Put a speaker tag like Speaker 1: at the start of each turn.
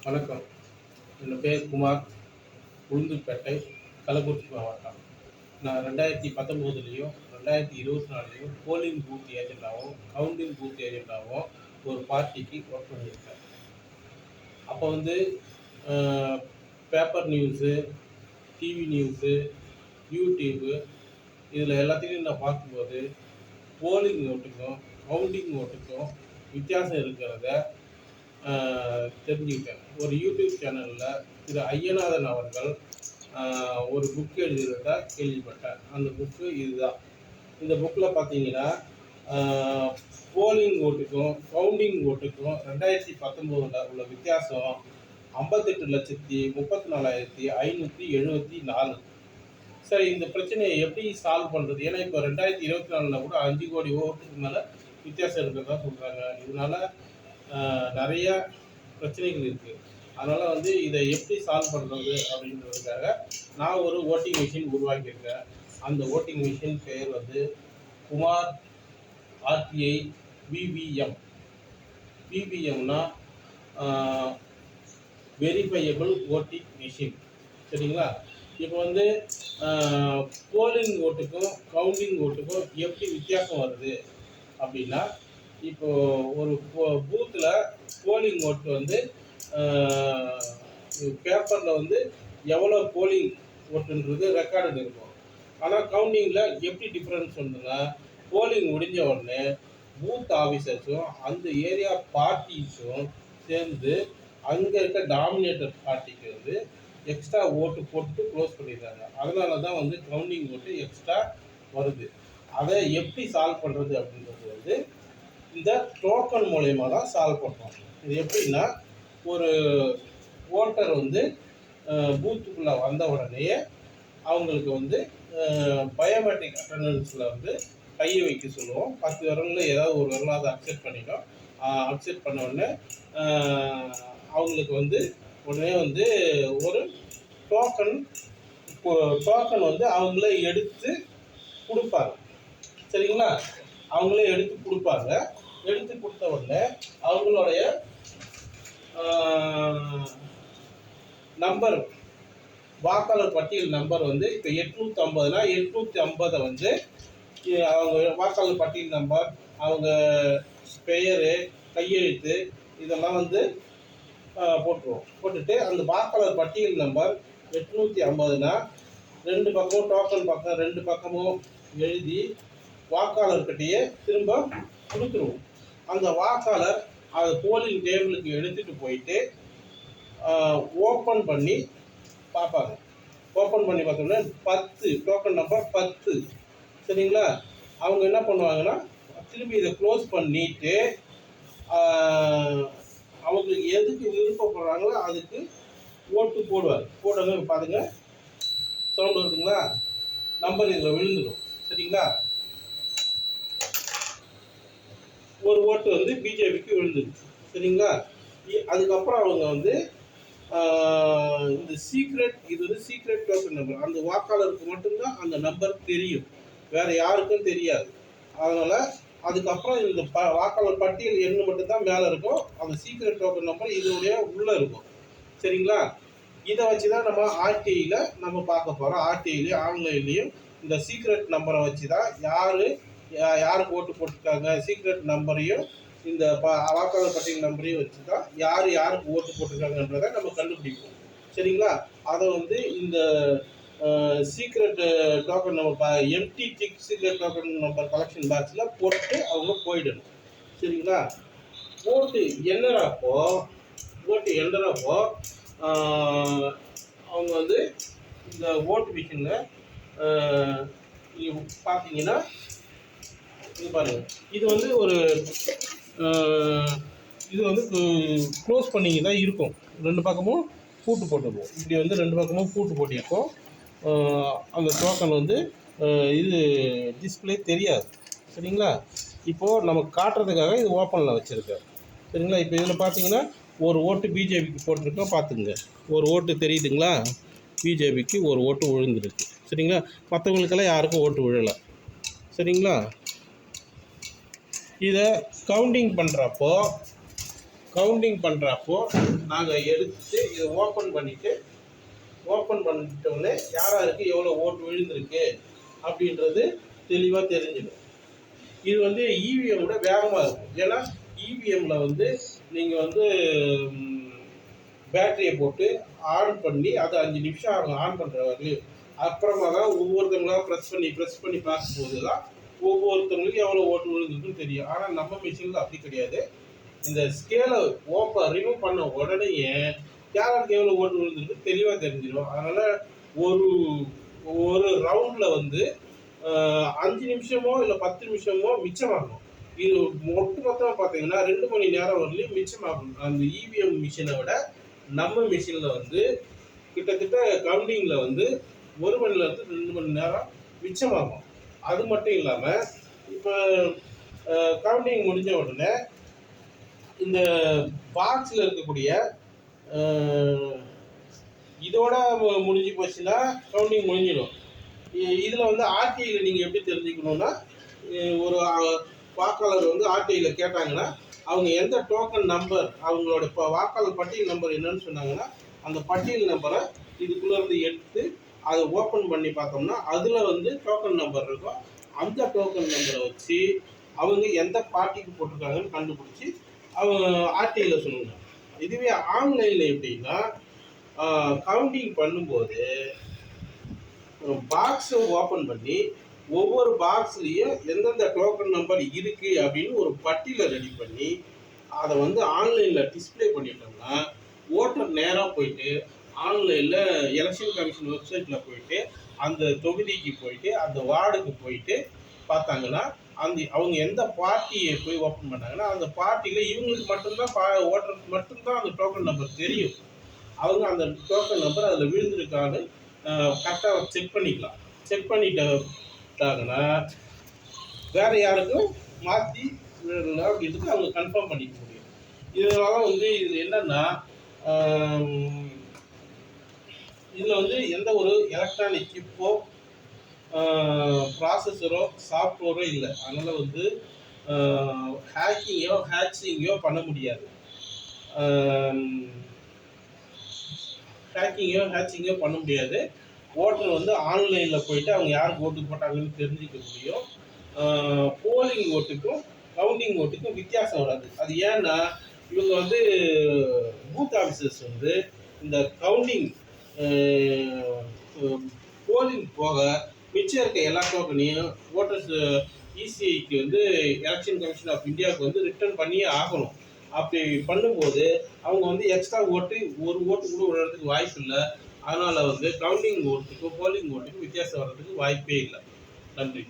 Speaker 1: வணக்கம். என் பேர் குமார். உளுந்தூர்பேட்டை, கள்ளக்குறிச்சி மாவட்டம். நான் 2019லேயும் 2024லேயும் போலிங் பூத் ஏஜெண்டாகவும் கவுண்டிங் பூத் ஏஜெண்டாகவும் ஒரு பார்ட்டிக்கு ஒர்க் பண்ணியிருக்கேன். அப்போ வந்து paper news, TV news, YouTube இதில் எல்லாத்தையும் நான் பார்க்கும்போது போலிங் ஓட்டுக்கும் கவுண்டிங் ஓட்டுக்கும் வித்தியாசம் இருக்கிறத தெரிஞ்சுக்கிட்டேன். ஒரு யூடியூப் சேனலில் திரு ஐயநாதன் அவர்கள் ஒரு புக் எழுதுகிறதா கேள்விப்பட்டேன். அந்த புக்கு இதுதான். இந்த புக்கில் பார்த்தீங்கன்னா போலிங் ஓட்டுக்கும் கவுண்டிங் ஓட்டுக்கும் 2019 உள்ள வித்தியாசம் 58,34,574. சரி, இந்த பிரச்சனையை எப்படி சால்வ் பண்ணுறது? ஏன்னா இப்போ 2024 கூட 5 கோடி ஓட்டுக்கு மேலே வித்தியாசம் இருக்கிறதா சொல்கிறாங்க. இதனால் நிறைய பிரச்சனைகள் இருக்குது. அதனால் வந்து இதை எப்படி சால்வ் பண்ணுறது அப்படின்றதுக்காக நான் ஒரு ஓட்டிங் மிஷின் உருவாக்கியிருக்கேன். அந்த ஓட்டிங் மிஷின் பெயர் வந்து குமார் RTI VVM. VVMனா வெரிஃபையபிள் ஓட்டிங் மிஷின். சரிங்களா? இப்போ வந்து போலிங் ஓட்டுக்கும் கவுண்டிங் ஓட்டுக்கும் எப்படி வித்தியாசம் வருது அப்படின்னா, இப்போது ஒரு பூத்தில் போலிங் ஓட்டு வந்து பேப்பரில் வந்து எவ்வளோ போலிங் ஓட்டுன்றது ரெக்கார்டு இருக்கும். ஆனால் கவுண்டிங்கில் எப்படி டிஃப்ரென்ஸ் வந்துன்னா, போலிங் முடிஞ்ச உடனே பூத் ஆஃபீஸர்ஸும் அந்த ஏரியா பார்ட்டிஸும் சேர்ந்து அங்கே இருக்க டாமினேட்டர் பார்ட்டிக்கு வந்து எக்ஸ்ட்ரா ஓட்டு போட்டு க்ளோஸ் பண்ணிடுறாங்க. அதனால தான் வந்து கவுண்டிங் ஓட்டு எக்ஸ்ட்ரா வருது. அதை எப்படி சால்வ் பண்ணுறது அப்படின்றது வந்து இந்த டோக்கன் மூலயமா தான் சால்வ் பண்ணுறோம். இது எப்படின்னா, ஒரு ஓட்டர் வந்து பூத்துக்குள்ளே வந்த உடனேயே அவங்களுக்கு வந்து பயோமெட்ரிக் அட்டண்டன்ஸில் வந்து கையை வைக்க சொல்லுவோம். 10 விரலில் ஏதாவது ஒரு விரலாவது அக்செப்ட் பண்ணிடும். அக்செப்ட் பண்ண உடனே அவங்களுக்கு வந்து உடனே வந்து ஒரு டோக்கன் வந்து அவங்களே எடுத்து கொடுப்பாங்க. சரிங்களா? அவங்களே எடுத்து கொடுப்பாங்க. எடுத்து கொடுத்த உடனே அவங்களுடைய நம்பர், வாக்காளர் பட்டியல் நம்பர் வந்து இப்போ 850னா 850 வந்து அவங்க வாக்காளர் பட்டியல் நம்பர், அவங்க பெயர், கையெழுத்து இதெல்லாம் வந்து போட்டுருவோம். போட்டுட்டு அந்த வாக்காளர் பட்டியல் நம்பர் 850னா 2 பக்கமும் டோக்கன் பக்கம் 2 பக்கமும் எழுதி வாக்காளர்கிட்டையே திரும்ப கொடுத்துருவோம். அந்த வாக்காளர் அதை போலிங் டேபிளுக்கு எடுத்துகிட்டு போயிட்டு ஓப்பன் பண்ணி பார்ப்பாங்க. ஓப்பன் பண்ணி பார்த்தோம்னா 10 டோக்கன் நம்பர் 10. சரிங்களா? அவங்க என்ன பண்ணுவாங்கன்னா, திரும்பி இதை க்ளோஸ் பண்ணிவிட்டு அவங்களுக்கு எதுக்கு விருப்பப்படுறாங்களோ அதுக்கு ஓட்டு போடுவார். போடுங்க, பாருங்க, சவுண்ட் வருதுங்களா? நம்பர் இதில் விழுந்துடும். சரிங்களா? ஒரு ஓட்டு வந்து பிஜேபிக்கு விழுந்துருச்சு. சரிங்களா? அதுக்கப்புறம் அவங்க வந்து இந்த இது வந்து சீக்ரெட் டோக்கன் நம்பர். அந்த வாக்காளருக்கு மட்டும்தான் அந்த நம்பர் தெரியும், வேறு யாருக்கும் தெரியாது. அதனால் அதுக்கப்புறம் இந்த வாக்காளர் பட்டியல் எண்ணு மட்டும்தான் மேலே இருக்கும். அந்த சீக்ரெட் டோக்கன் நம்பர் இதனுடைய உள்ளே இருக்கும். சரிங்களா? இதை வச்சு தான் நம்ம ஆர்டிஐயில் நம்ம பார்க்க போகிறோம். ஆர்டிஐலையும் ஆன்லைன்லேயும் இந்த சீக்ரெட் நம்பரை வச்சு தான் யாருக்கு ஓட்டு போட்டிருக்காங்க, சீக்ரெட் நம்பரையும் இந்த வாக்காளர் பட்டியல் நம்பரையும் வச்சு தான் யாருக்கு ஓட்டு போட்டிருக்காங்கன்றதை நம்ம கண்டுபிடிப்போம். சரிங்களா? அதை வந்து இந்த secret token number empty tick secret token number collection பாக்ஸில் போட்டு அவங்க போயிடணும். சரிங்களா? ஓட்டு எண்ணறப்போ அவங்க வந்து இந்த ஓட்டு மிஷினில் பார்த்தீங்கன்னா, இது பாருங்கள், இது வந்து இது வந்து க்ளோஸ் பண்ணிங்க தான் இருக்கும். 2 பக்கமும் பூட்டு போட்டுருவோம். இப்படி வந்து 2 பக்கமும் பூட்டு போட்டிருக்கோம். அந்த டோக்கன் வந்து இது டிஸ்பிளே தெரியாது. சரிங்களா? இப்போது நமக்கு காட்டுறதுக்காக இது ஓப்பனில் வச்சுருக்கேன். சரிங்களா? இப்போ இதில் பார்த்தீங்கன்னா ஒரு ஓட்டு பிஜேபிக்கு போட்டிருக்கோம். பார்த்துங்க, ஒரு ஓட்டு தெரியுதுங்களா? பிஜேபிக்கு ஒரு ஓட்டு விழுந்துருக்கு. சரிங்களா? மற்றவங்களுக்கெல்லாம் யாருக்கும் ஓட்டு விழலை. சரிங்களா? இதை கவுண்டிங் பண்ணுறப்போ கவுண்டிங் பண்ணுறப்போ நாங்கள் எடுத்து இதை ஓப்பன் பண்ணிட்டோடனே யாருக்கு எவ்வளோ ஓட்டு விழுந்திருக்கு அப்படின்றது தெளிவாக தெரிஞ்சிடும். இது வந்து இவிஎம்மோட வேகமாக இருக்கும். ஏன்னா இவிஎம்மில் வந்து நீங்கள் வந்து பேட்டரியை போட்டு ஆன் பண்ணி அது 5 நிமிஷம் அவங்க ஆன் பண்ணுற வரையும் அப்புறமா தான் ஒவ்வொருத்தவங்களா ப்ரெஸ் பண்ணி பார்க்கும்போது தான் ஒவ்வொருத்தவங்களுக்கும் எவ்வளோ ஓட்டு விழுந்துருக்குன்னு தெரியும். ஆனால் நம்ம மிஷினில் அப்படி கிடையாது. இந்த ஸ்கேலை ரிமூவ் பண்ண உடனேயே யாருக்கு எவ்வளோ ஓட்டு விழுந்துருக்கு தெளிவாக தெரிஞ்சிடும். அதனால் ஒரு ரவுண்டில் வந்து 5 நிமிஷமோ இல்லை 10 நிமிஷமோ மிச்சமாகும். இது மொத்தமாக பார்த்தீங்கன்னா 2 மணி நேரம் வரலையும் மிச்சமாகும். அந்த இவிஎம் மிஷினை விட நம்ம மிஷினில் வந்து கிட்டத்தட்ட கவுண்டிங்கில் வந்து 1 மணி நேரத்துக்கு 2 மணி நேரம் மிச்சமாகும். அது மட்டும் இல்லாமல் இப்போ கவுண்டிங் முடிஞ்ச உடனே இந்த பாக்ஸில் இருக்கக்கூடிய இதோட முடிஞ்சு போச்சுன்னா கவுண்டிங் முடிஞ்சிடும். இதில் வந்து ஆர்டிஐயில் நீங்கள் எப்படி தெரிஞ்சுக்கணுன்னா, ஒரு வாக்காளர் வந்து ஆர்டிஐயில் கேட்டாங்கன்னா அவங்க எந்த டோக்கன் நம்பர் அவங்களோட இப்போ வாக்காளர் பட்டியல் நம்பர் என்னன்னு சொன்னாங்கன்னா அந்த பட்டியல் நம்பரை இதுக்குள்ளேருந்து எடுத்து அதை ஓப்பன் பண்ணி பார்த்தோம்னா அதில் வந்து டோக்கன் நம்பர் இருக்கும். அந்த டோக்கன் நம்பரை வச்சு அவங்க எந்த பார்ட்டிக்கு போட்டிருக்காங்கன்னு கண்டுபிடிச்சி அவங்க ஆர்டிஐயில் சொல்லுங்க. இதுவே ஆன்லைனில் எப்படின்னா கவுண்டிங் பண்ணும்போது பாக்ஸை ஓப்பன் பண்ணி ஒவ்வொரு பாக்ஸ்லேயும் எந்தெந்த டோக்கன் நம்பர் இருக்குது அப்படின்னு ஒரு பட்டியலை ரெடி பண்ணி அதை வந்து ஆன்லைனில் டிஸ்பிளே பண்ணிட்டோம்னா ஓட்டர் நேராக போயிட்டு ஆன்லைனில் எலெக்ஷன் கமிஷன் வெப்சைட்டில் போயிட்டு அந்த தொகுதிக்கு போயிட்டு அந்த வார்டுக்கு போயிட்டு பார்த்தாங்கன்னா அவங்க எந்த பார்ட்டியை போய் ஓப்பன் பண்ணாங்கன்னா அந்த பார்ட்டியில் இவங்களுக்கு மட்டும்தான் ஓட்டருக்கு மட்டும்தான் அந்த டோக்கன் நம்பர் தெரியும். அவங்க அந்த டோக்கன் நம்பர் அதில் விழுந்திருக்கான்னு கரெக்டாக செக் பண்ணிக்கலாம். செக் பண்ணிட்டாங்கன்னா வேற யாருக்கும் மாற்றி அப்படின்றது அவங்க கன்ஃபார்ம் பண்ணிக்க முடியும். இதனால வந்து இதில் என்னன்னா இதில் வந்து எந்த ஒரு எலக்ட்ரானிக் சிப்போ ப்ராசஸரோ சாஃப்ட்வேரோ இல்லை. அதனால் வந்து ஹேக்கிங்கோ பண்ண முடியாது. ஹேக்கிங்கோ பண்ண முடியாது. ஓட்டர் வந்து ஆன்லைனில் போயிட்டு அவங்க யாருக்கு ஓட்டு போட்டாங்கன்னு தெரிஞ்சுக்க முடியும். போலிங் ஓட்டுக்கும் கவுண்டிங் ஓட்டுக்கும் வித்தியாசம் வராது. அது ஏன்னா இவங்க வந்து பூத் ஆஃபீஸர்ஸ் வந்து இந்த கவுண்டிங் போலிங் போக மிச்சம் இருக்க எல்லா டோக்கனையும் ஓட்டர்ஸ் இசிஐக்கு வந்து எலெக்ஷன் கமிஷன் ஆஃப் இந்தியாவுக்கு வந்து ரிட்டர்ன் பண்ணியே ஆகணும். அப்படி பண்ணும்போது அவங்க வந்து எக்ஸ்ட்ரா ஓட்டு ஒரு ஓட்டு கூட விடுறதுக்கு வாய்ப்பு இல்லை. அதனால் வந்து கவுண்டிங் ஓட்டுக்கும் போலிங் ஓட்டுக்கும் வித்தியாசம் வர்றதுக்கு வாய்ப்பே இல்லை. நன்றி.